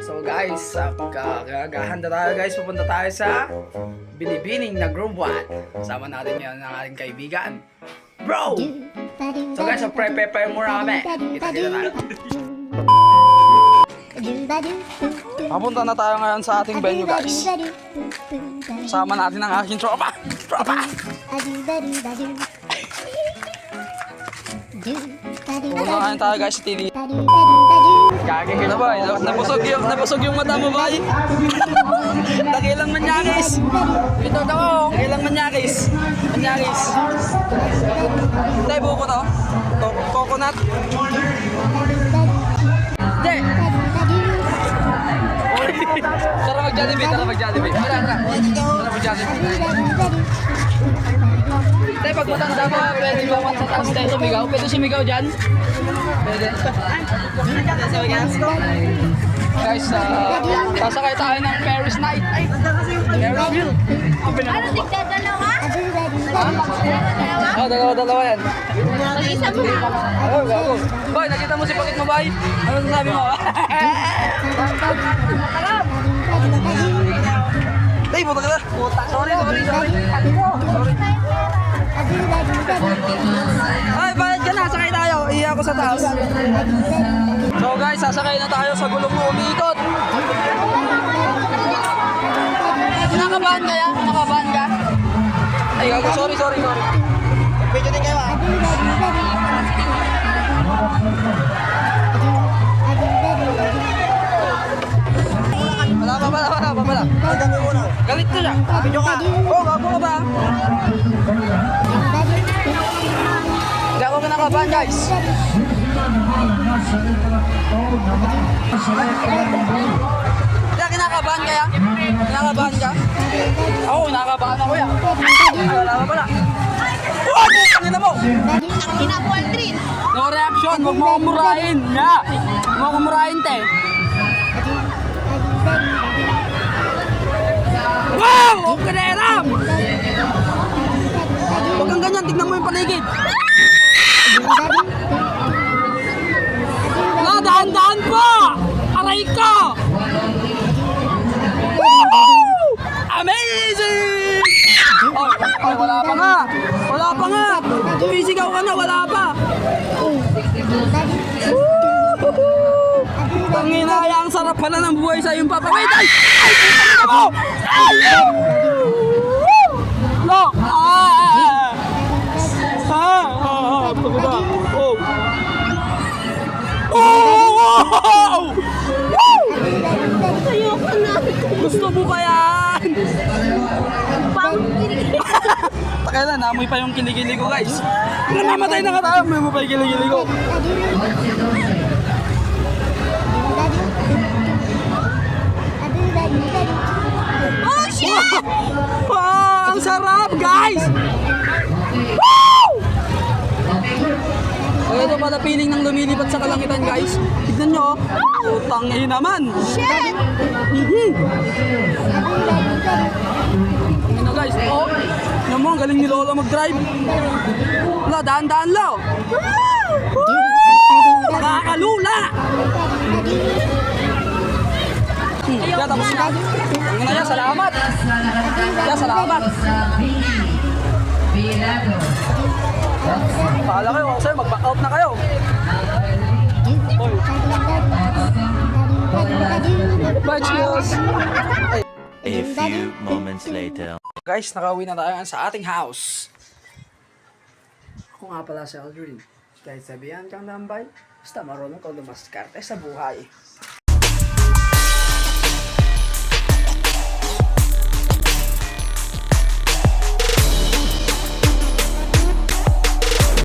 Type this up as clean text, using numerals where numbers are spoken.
So guys, gagahanda tayo guys. Pupunta tayo sa binibining na Grombat. Kasama natin yan ang ating kaibigan, Bro! So guys, prepare muna kami. Kita-kita tayo. Papunta na tayo ngayon sa ating venue guys. Kasama natin ang aking tropa. Pupunta ngayon tayo guys sa TV. Gagawin ka na ba? Nabusog yung mata mo ba? Nakilang manyakis. Ito ako, nakilang manyakis. Manyakis. Tayo buko to. Coconut. Hindi. Tara mag-Jollibee, tara mag-Jollibee. Tara mag-Jollibee. Tayo pag matanda mo, pwede ba sa taas tayo sumigaw? Pwede sumigaw dyan? Pwede. Guys, sasakay tayo ng Paris night. Paris Hill. Ano, tigdadalawa? Oh, dalawa yan. Mag-isa mo na. Oh, gago. Boy, nakita mo si Pakit mo, boy? Ano sabi mo? Ay, buta ka na. Sorry. Ay, bakit ka na? Sakay tayo. Iya ako sa taas. So guys, sasakay na tayo sa gulong mo umiikot. Kinakabahan kaya? Kinakabahan ka? Ay, gago. Sorry. Video din kayo ah. Wala pa. Galit ko siya. Video ka. Oo, gago ka ba? Hindi ako kinakabahan guys. Hindi kinakabahan kaya? Kinakabahan ka? Oo, kinakabahan ako yan. Ay, wala pa pala. Wow! Pangina mo! Ang inabuan rin. No reaction, huwag mo kumurahin. Ya! Huwag mo kumurahin, te. Wow! Huwag ka na eram! Huwag kang ganyan, tignan mo yung paligid. Dahan-dahan po! Aray ko! Woohoo! Amazing! Oh, wala pa nga! Pisigaw ka na, wala pa! Panginaya, ang sarap pala ng buhay sa iyong papa. Wait, ay! Ay! Ay! Mo! Ay! No! Oh! Ayoko na. Gusto mo ba yan? Pang kinikita. Pakailan, namoy pa yung kiligili ko guys. Namamatay na ka tayo, may mo pa yung kiligili ko. Oh, shit! Wow! Ang sarap guys! Woo! Oh, ito pala feeling ng lumilipat sa kalangitan guys. Tignan nyo oh. Utang naman. Shit! Ano guys, oh. Yan mo, ang galing ni Lola mag-drive. Wala, daan-daan lo. Makakalula! Kaya tapos na. Ang ina yan, salamat. Kaya salamat. Pahala kayo, ako sa'yo, mag-back out na kayo. Oy. Bye, cheers. A few moments later. Guys, nakauwi na tayo sa ating house. Ako nga pala si Aldrin. Kahit sabihan kang tambay, basta marunong kang lumaskarte sa buhay.